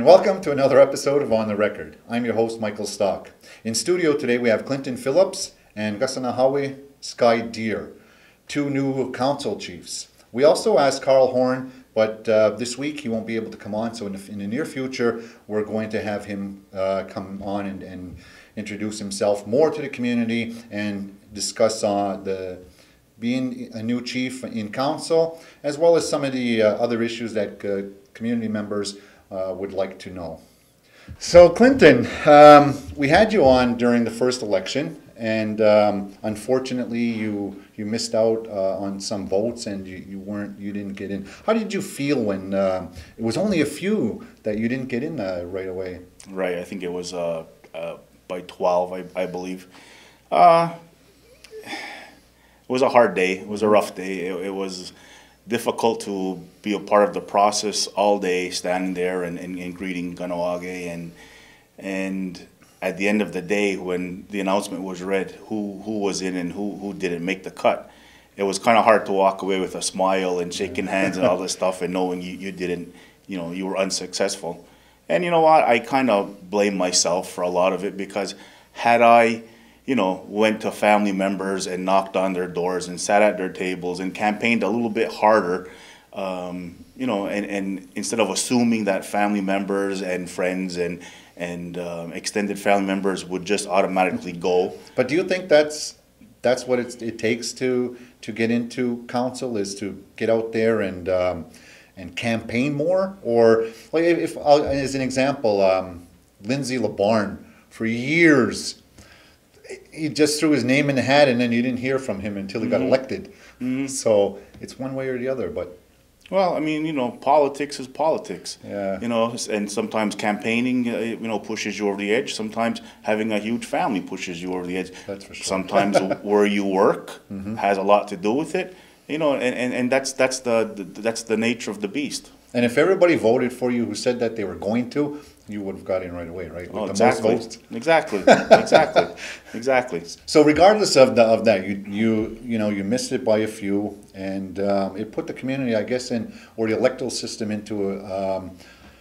And welcome to another episode of On the Record. I'm your host, Michael Stalk. In studio today we have Clinton Phillips and Kahsennahawe Sky Deer, two new council chiefs. We also asked Carl Horn, but this week he won't be able to come on, so in the near future we're going to have him come on and introduce himself more to the community and discuss being a new chief in council, as well as some of the other issues that community members would like to know. So Clinton, we had you on during the first election, and unfortunately you missed out on some votes and you didn't get in. How did you feel when it was only a few that you didn't get in right away? Right, I think it was by 12, I believe. It was a hard day. It was a rough day. It was difficult to be a part of the process all day, standing there and greeting Kahnawake, and at the end of the day, when the announcement was read, who was in and who didn't make the cut, it was kind of hard to walk away with a smile and shaking hands and all this stuff and knowing you didn't, you were unsuccessful. And you know what? I kind of blame myself for a lot of it, because had I went to family members and knocked on their doors and sat at their tables and campaigned a little bit harder, and instead of assuming that family members and friends and extended family members would just automatically go. But do you think that's what it takes to get into council, is to get out there and campaign more? Or like, if as an example, Lindsay LeBarn, for years he just threw his name in the hat, and then you didn't hear from him until he got elected. So it's one way or the other. But well, I mean, politics is politics. Yeah. And sometimes campaigning, pushes you over the edge. Sometimes having a huge family pushes you over the edge. That's for sure. Sometimes where you work has a lot to do with it. And that's the nature of the beast. And if everybody voted for you who said that they were going to, you would have got in right away, right? With exactly. Most votes. Exactly. So regardless of that, you missed it by a few, and it put the community, I guess, or the electoral system into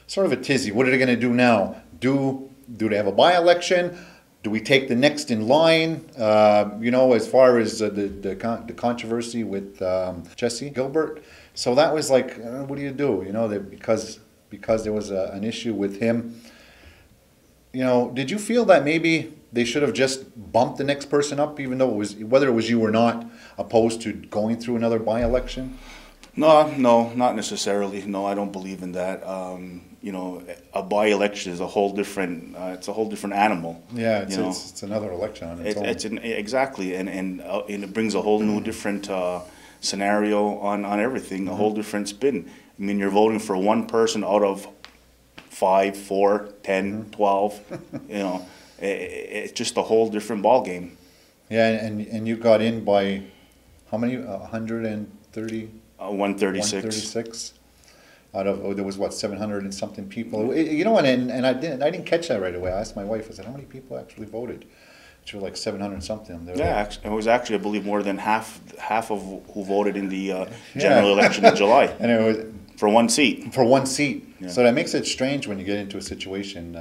sort of a tizzy. What are they going to do now? Do they have a by-election? Do we take the next in line? As far as the controversy with Jesse Gilbert. So that was like, what do you do? Because there was an issue with him. Did you feel that maybe they should have just bumped the next person up, even though whether it was you or not, opposed to going through another by-election? No, not necessarily. No, I don't believe in that. A by-election is a whole different. It's a whole different animal. Yeah, it's another election on its own. Exactly, and it brings a whole new different scenario on everything, a whole different spin. I mean, you're voting for one person out of 5, 4, 10, 12. It's just a whole different ball game. Yeah, and you got in by how many? 130. 136. 136. Out of there was 700 and something people. And I didn't catch that right away. I asked my wife. I said, how many people actually voted? She was like 700 something. Yeah, it was actually, I believe, more than half of who voted in the general election in July. And it was for one seat. For one seat. Yeah. So that makes it strange when you get into a situation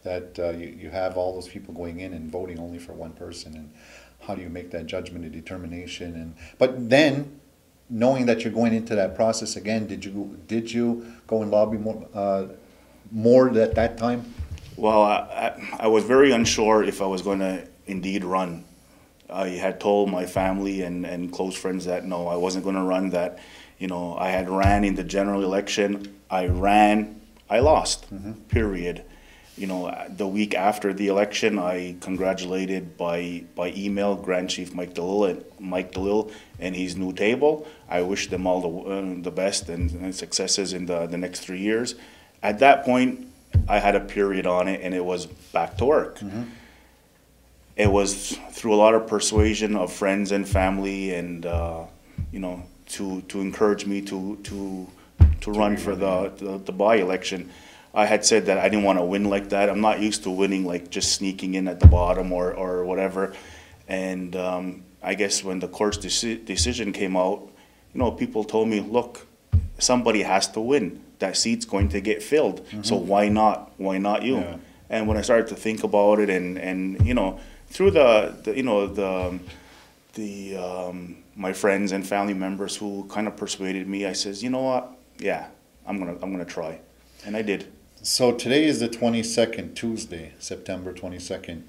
that you have all those people going in and voting only for one person, and how do you make that judgment and determination? But then, knowing that you're going into that process again, did you go and lobby more at that time? Well, I was very unsure if I was going to indeed run. I had told my family and close friends that no, I wasn't going to run. That I had ran in the general election. I lost. Period. The week after the election, I congratulated by email Grand Chief Mike DeLille and his new table. I wished them all the best and successes in the next 3 years. At that point, I had a period on it, and it was back to work. It was through a lot of persuasion of friends and family, and to encourage me to run for the by-election. I had said that I didn't want to win like that. I'm not used to winning like just sneaking in at the bottom or whatever. And I guess when the court's decision came out, people told me, look, somebody has to win. that seat's going to get filled. So why not? Why not you? Yeah. And when I started to think about it, and you know, through the my friends and family members who kind of persuaded me, I says, you know what? Yeah, I'm gonna try, and I did. So today is the 22nd, Tuesday, September 22nd.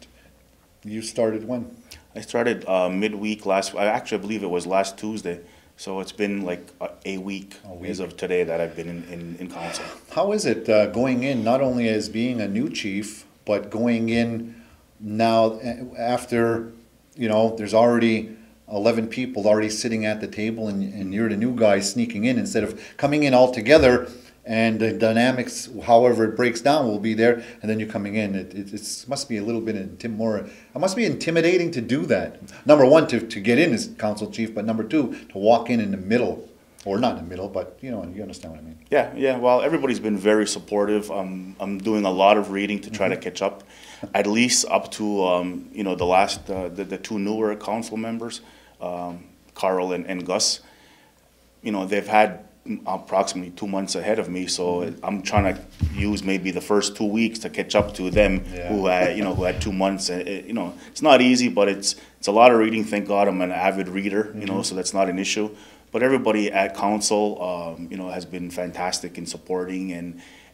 You started when? I started midweek last. I believe it was last Tuesday. So it's been like a week as of today that I've been in council. How is it going in, not only as being a new chief, but going in now after, you know, there's already 11 people already sitting at the table, and you're the new guy sneaking in instead of coming in all together, and the dynamics, however it breaks down, will be there, and then you're coming in. It must be a little bit it must be intimidating to do that. Number one, to get in as council chief, but number two, to walk in the middle, or not in the middle, but you know, you understand what I mean. Yeah. Well, everybody's been very supportive. I'm doing a lot of reading to try to catch up, at least up to you know, the two newer council members, Carl and Gus. You know, they've had approximately 2 months ahead of me, so I'm trying to use maybe the first 2 weeks to catch up to them who had 2 months. You know, it's not easy, but it's a lot of reading. Thank God I'm an avid reader, you know, so that's not an issue. But everybody at council, you know, has been fantastic in supporting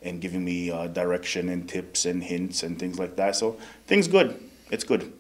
and giving me direction and tips and hints and things like that. So things good. It's good.